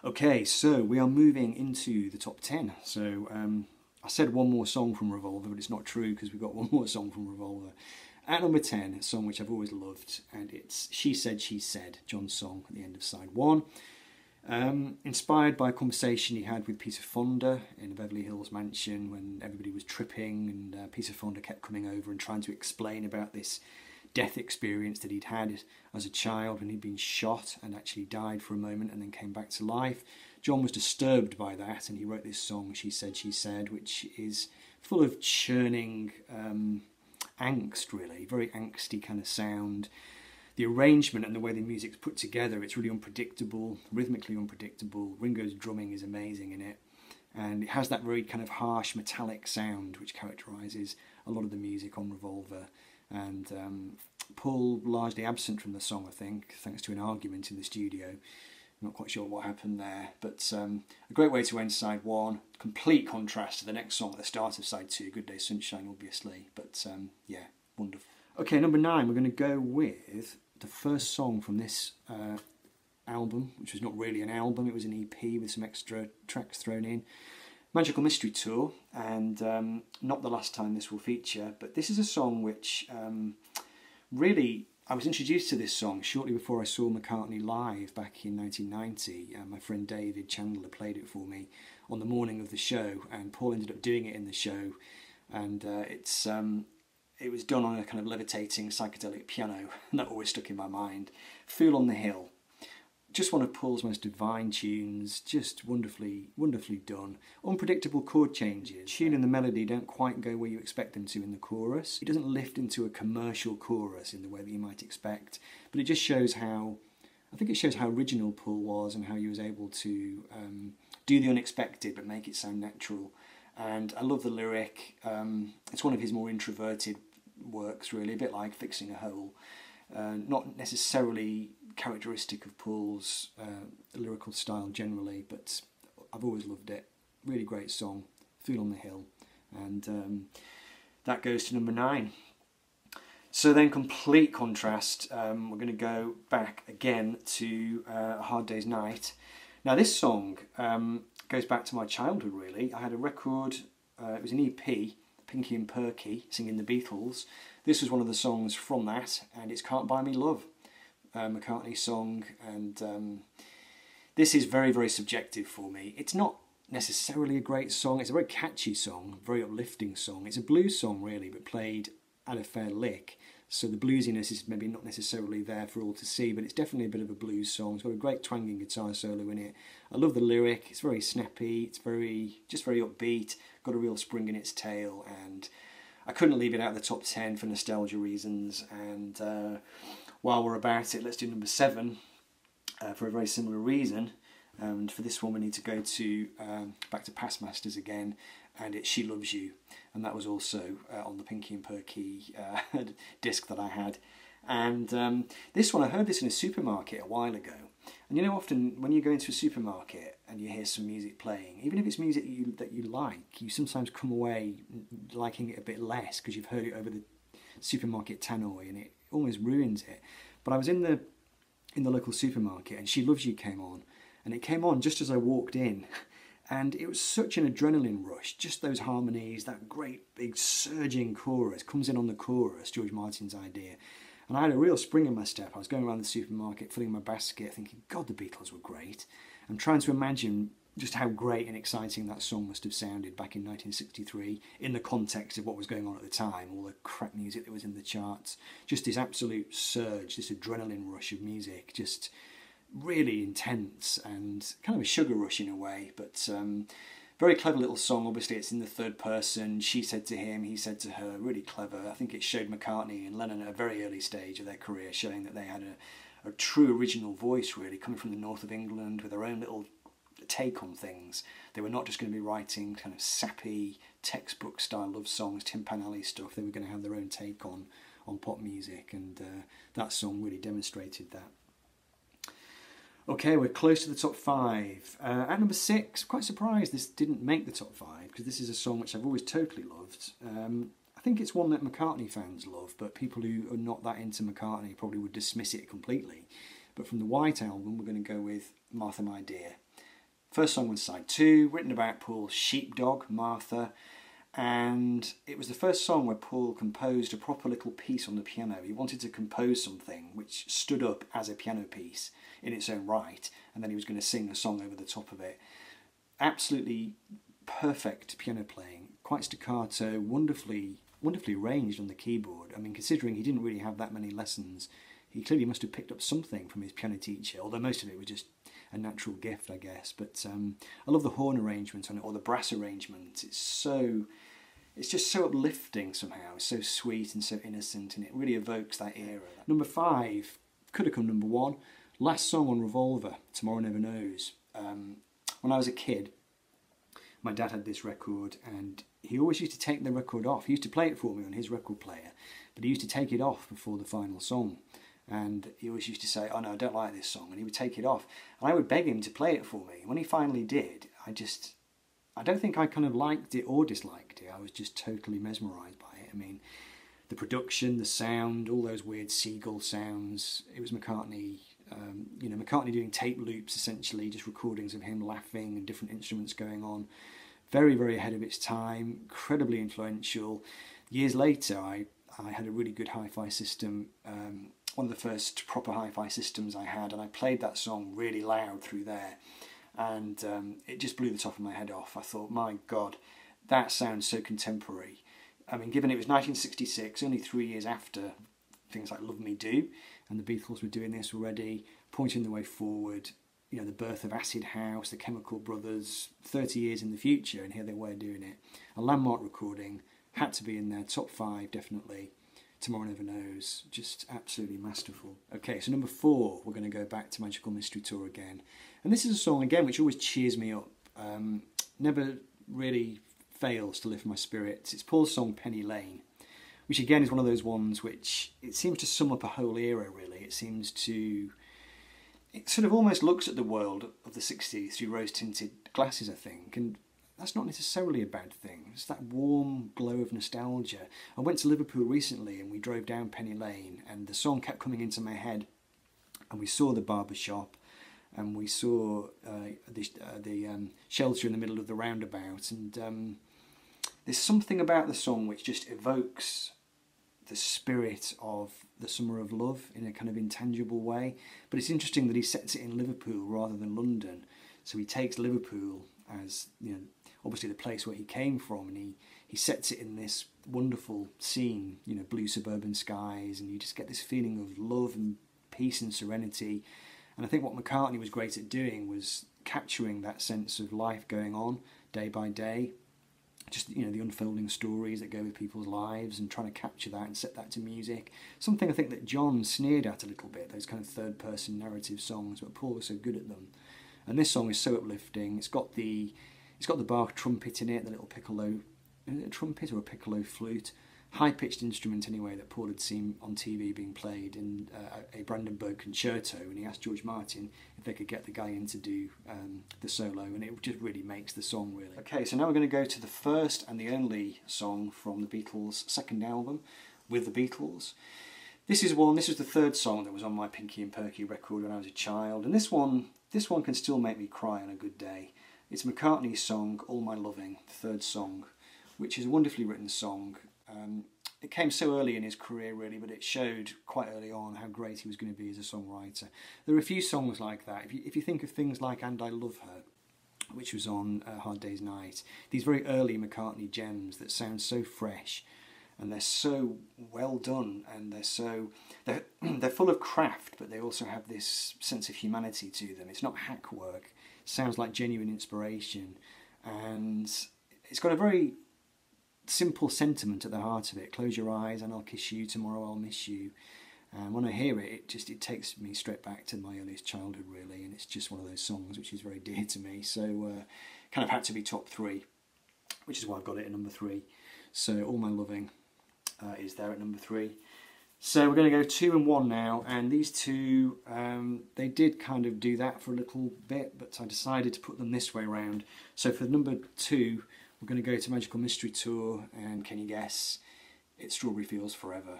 Okay, so we are moving into the top 10. So I said one more song from Revolver, but it's not true because we've got one more song from Revolver. At number 10, a song which I've always loved, and it's She Said, She Said, John's song at the end of side 1. Inspired by a conversation he had with Peter Fonda in a Beverly Hills mansion when everybody was tripping, and Peter Fonda kept coming over and trying to explain about this death experience that he'd had as a child when he'd been shot and actually died for a moment and then came back to life. John was disturbed by that, and he wrote this song, She Said, She Said, which is full of churning angst, really, very angsty kind of sound. The arrangement and the way the music's put together, it's really unpredictable, rhythmically unpredictable. Ringo's drumming is amazing in it, and it has that very kind of harsh metallic sound which characterises a lot of the music on Revolver. And Paul largely absent from the song, I think, thanks to an argument in the studio. I'm not quite sure what happened there, but a great way to end side 1. Complete contrast to the next song at the start of side 2, Good Day Sunshine, obviously, but yeah, wonderful. Okay, number 9, we're going to go with the first song from this album, which was not really an album, it was an EP with some extra tracks thrown in. Magical Mystery Tour, and not the last time this will feature, but this is a song which really, I was introduced to this song shortly before I saw McCartney live back in 1990. My friend David Chandler played it for me on the morning of the show, and Paul ended up doing it in the show, and it was done on a kind of levitating psychedelic piano, and that always stuck in my mind. Fool on the Hill. Just one of Paul's most divine tunes, just wonderfully done. Unpredictable chord changes. Tune and the melody don't quite go where you expect them to in the chorus. It doesn't lift into a commercial chorus in the way that you might expect, but it just shows how, I think it shows how original Paul was and how he was able to do the unexpected but make it sound natural. And I love the lyric. It's one of his more introverted works, really, a bit like Fixing a Hole. Not necessarily characteristic of Paul's lyrical style generally, but I've always loved it. Really great song, Fool on the Hill, and that goes to number 9. So then, complete contrast, we're going to go back again to A Hard Day's Night. Now this song goes back to my childhood, really. I had a record, it was an EP, Pinky and Perky, singing the Beatles. This was one of the songs from that, and it's Can't Buy Me Love, McCartney's song, and this is very, very subjective for me. It's not necessarily a great song, it's a very catchy song, very uplifting song. It's a blues song, really, but played at a fair lick, so the bluesiness is maybe not necessarily there for all to see, but it's definitely a bit of a blues song. It's got a great twanging guitar solo in it. I love the lyric, it's very snappy, it's just very upbeat, got a real spring in its tail, and I couldn't leave it out of the top 10 for nostalgia reasons. And while we're about it, let's do number 7 for a very similar reason. And for this one, we need to go to back to Past Masters again, and it's She Loves You. And that was also on the Pinky and Perky disc that I had. And this one, I heard this in a supermarket a while ago. And you know, often when you go into a supermarket and you hear some music playing, even if it's music that you like, you sometimes come away liking it a bit less because you've heard it over the supermarket tannoy, and it almost ruins it. But I was in the local supermarket, and She Loves You came on, and it came on just as I walked in, and it was such an adrenaline rush, just those harmonies, that great big surging chorus comes in on the chorus, George Martin's idea. And I had a real spring in my step. I was going around the supermarket, filling my basket, thinking, God, the Beatles were great. I'm trying to imagine just how great and exciting that song must have sounded back in 1963 in the context of what was going on at the time, all the crap music that was in the charts. Just this absolute surge, this adrenaline rush of music, just really intense and kind of a sugar rush in a way, but very clever little song. Obviously it's in the third person. She said to him, he said to her. Really clever. I think it showed McCartney and Lennon at a very early stage of their career, showing that they had a true original voice, really, coming from the north of England with their own little take on things. They were not just going to be writing kind of sappy textbook style love songs, Tim Pan Alley stuff. They were going to have their own take on pop music, and that song really demonstrated that. Okay, we're close to the top 5. At number 6, quite surprised this didn't make the top 5, because this is a song which I've always totally loved. I think it's one that McCartney fans love, but people who are not that into McCartney probably would dismiss it completely. But from the White Album, we're going to go with Martha My Dear. First song was side 2, written about Paul's sheepdog, Martha, and it was the first song where Paul composed a proper little piece on the piano. He wanted to compose something which stood up as a piano piece in its own right, and then he was going to sing a song over the top of it. Absolutely perfect piano playing, quite staccato, wonderfully arranged on the keyboard. I mean, considering he didn't really have that many lessons, he clearly must have picked up something from his piano teacher, although most of it was just a natural gift, I guess. But I love the horn arrangement on it, or the brass arrangement. It's just so uplifting somehow. It's so sweet and so innocent, and it really evokes that era. Number 5 could have come number 1. Last song on Revolver, Tomorrow Never Knows. When I was a kid, my dad had this record, and he always used to take the record off. He used to play it for me on his record player, but he used to take it off before the final song. And he always used to say, "Oh no, I don't like this song," and he would take it off. And I would beg him to play it for me. When he finally did, I don't think I kind of liked it or disliked it. I was just totally mesmerised by it. I mean, the production, the sound, all those weird seagull sounds. It was McCartney, McCartney doing tape loops, essentially, just recordings of him laughing and different instruments going on. Very, very ahead of its time, incredibly influential. Years later, I had a really good hi-fi system, one of the first proper hi-fi systems I had, and I played that song really loud through there, and it just blew the top of my head off. I thought, my God, that sounds so contemporary. I mean, given it was 1966, only 3 years after things like Love Me Do, and the Beatles were doing this already, pointing the way forward, you know, the birth of Acid House, the Chemical Brothers, 30 years in the future, and here they were doing it. A landmark recording, had to be in there, top 5 definitely. Tomorrow Never Knows, just absolutely masterful. Okay, so number 4, we're going to go back to Magical Mystery Tour again. And this is a song, again, which always cheers me up. Never really fails to lift my spirits. It's Paul's song Penny Lane, which again is one of those ones which, it seems to sum up a whole era, really. It sort of almost looks at the world of the 60s through rose-tinted glasses, I think, and that's not necessarily a bad thing. It's that warm glow of nostalgia. I went to Liverpool recently and we drove down Penny Lane, and the song kept coming into my head, and we saw the barber shop, and we saw the shelter in the middle of the roundabout, and there's something about the song which just evokes the spirit of the summer of love in a kind of intangible way. But it's interesting that he sets it in Liverpool rather than London. So he takes Liverpool as, you know, obviously the place where he came from, and he sets it in this wonderful scene, you know, blue suburban skies, and you just get this feeling of love and peace and serenity. And I think what McCartney was great at doing was capturing that sense of life going on day by day, just, you know, the unfolding stories that go with people's lives, and trying to capture that and set that to music. Something I think that John sneered at a little bit, those kind of third-person narrative songs, but Paul was so good at them. And this song is so uplifting. It's got the Bach trumpet in it, the little piccolo, is it a trumpet or a piccolo flute? High-pitched instrument anyway that Paul had seen on TV being played in a Brandenburg concerto, and he asked George Martin if they could get the guy in to do the solo, and it just really makes the song, really. Okay, so now we're going to go to the first and the only song from the Beatles' second album, With the Beatles. This was the third song that was on my Pinky and Perky record when I was a child, and this one can still make me cry on a good day. It's McCartney's song, All My Loving, the third song, which is a wonderfully written song. It came so early in his career, really, but it showed quite early on how great he was going to be as a songwriter. There are a few songs like that. If you think of things like And I Love Her, which was on Hard Day's Night, these very early McCartney gems that sound so fresh, and they're so well done, and they're full of craft, but they also have this sense of humanity to them. It's not hack work. It sounds like genuine inspiration, and it's got a very simple sentiment at the heart of it. Close your eyes and I'll kiss you, tomorrow I'll miss you. And when I hear it, it takes me straight back to my earliest childhood, really, and it's just one of those songs which is very dear to me. So kind of had to be top 3, which is why I've got it at number 3. So All My Loving is there at number 3. So we're going to go 2 and 1 now, and these two, they did kind of do that for a little bit, but I decided to put them this way around. So for number 2, we're going to go to Magical Mystery Tour, and can you guess? It's Strawberry Fields Forever.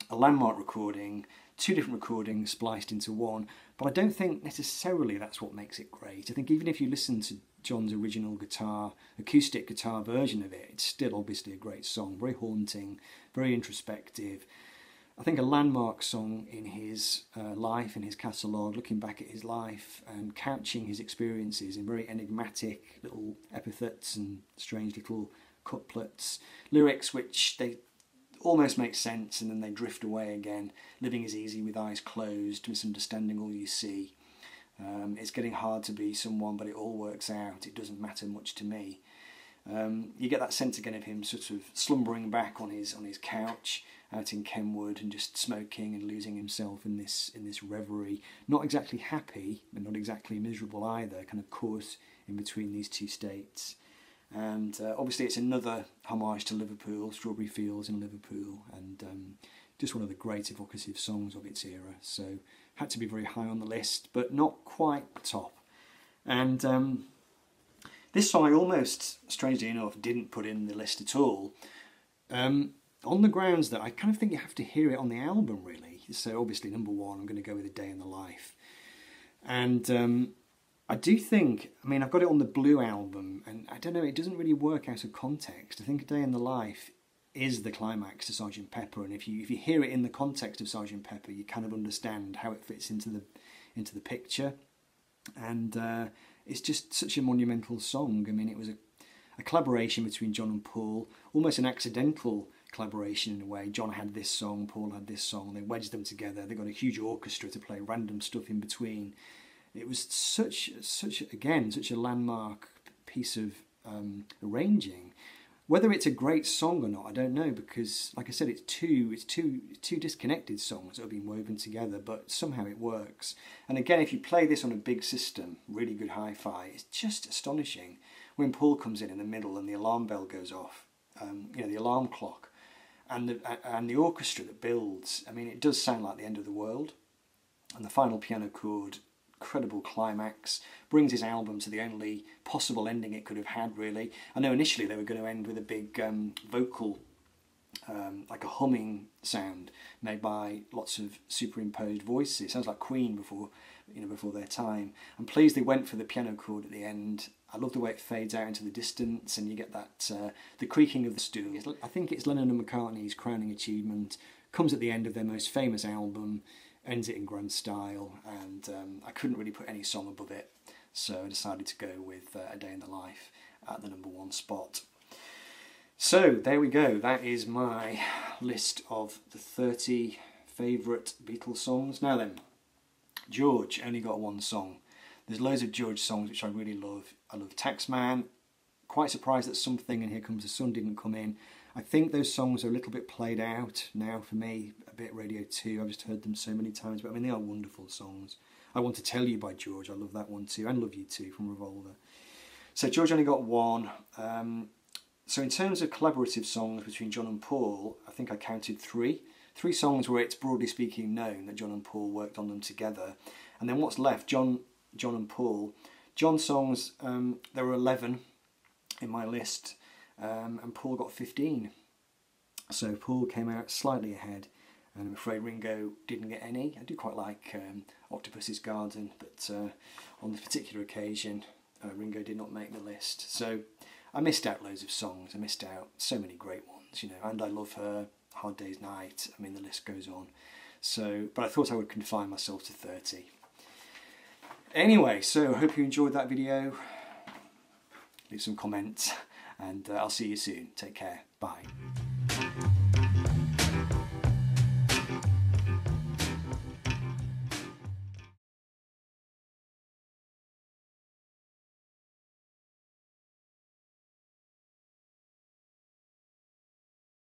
a landmark recording, two different recordings spliced into one, but I don't think necessarily that's what makes it great. I think even if you listen to John's original acoustic guitar version of it, it's still obviously a great song, very haunting, very introspective. I think a landmark song in his life, in his catalogue, looking back at his life and couching his experiences in very enigmatic little epithets and strange little couplets, lyrics which they almost make sense and then they drift away again. Living is easy with eyes closed, misunderstanding all you see. It's getting hard to be someone, but it all works out. It doesn't matter much to me. You get that sense again of him sort of slumbering back on his couch out in Kenwood and just smoking and losing himself in this reverie. Not exactly happy, but not exactly miserable either. Kind of caught in between these two states. And obviously, it's another homage to Liverpool, Strawberry Fields in Liverpool, and just one of the great evocative songs of its era. So had to be very high on the list, but not quite top. And this song I almost, strangely enough, didn't put in the list at all, on the grounds that I kind of think you have to hear it on the album, really. So obviously, number one, I'm going to go with A Day in the Life. And I do think, I mean, I've got it on the Blue album, and I don't know, it doesn't really work out of context. I think A Day in the Life is the climax to Sgt. Pepper, and if you hear it in the context of Sgt. Pepper, you kind of understand how it fits into the picture. And it's just such a monumental song. I mean, it was a collaboration between John and Paul, almost an accidental collaboration in a way. John had this song, Paul had this song, they wedged them together. They got a huge orchestra to play random stuff in between. It was such a landmark piece of arranging. Whether it's a great song or not, I don't know, because, like I said, it's two disconnected songs that have been woven together, but somehow it works. And again, if you play this on a big system, really good hi-fi, it's just astonishing. When Paul comes in the middle and the alarm bell goes off, the alarm clock, and the orchestra that builds, I mean, it does sound like the end of the world. And the final piano chord, incredible climax, brings his album to the only possible ending it could have had, really. I know initially they were going to end with a big vocal, like a humming sound made by lots of superimposed voices. It sounds like Queen before their time. I'm pleased they went for the piano chord at the end. I love the way it fades out into the distance and you get that the creaking of the stool. I think it's Lennon and McCartney's crowning achievement. Comes at the end of their most famous album, ends it in grand style, and I couldn't really put any song above it, so I decided to go with A Day in the Life at the number one spot. So there we go, that is my list of the 30 favourite Beatles songs. Now then, George only got one song. There's loads of George songs which I really love. I love Taxman. Quite surprised that Something and Here Comes the Sun didn't come in. I think those songs are a little bit played out now for me, a bit Radio 2. I've just heard them so many times, but I mean, they are wonderful songs. I Want to Tell You by George, I love that one too, and Love You Too from Revolver. So George only got one. So in terms of collaborative songs between John and Paul, I think I counted three. 3 songs where it's broadly speaking known that John and Paul worked on them together. And then what's left, John and Paul. John's songs, there were 11 in my list, and Paul got 15. So Paul came out slightly ahead, and I'm afraid Ringo didn't get any. I do quite like Octopus's Garden, but on this particular occasion, Ringo did not make the list. So I missed out loads of songs. I missed out so many great ones, And I Love Her, Hard Day's Night. I mean, the list goes on. So, but I thought I would confine myself to 30. Anyway, so I hope you enjoyed that video. Leave some comments, and I'll see you soon. Take care. Bye.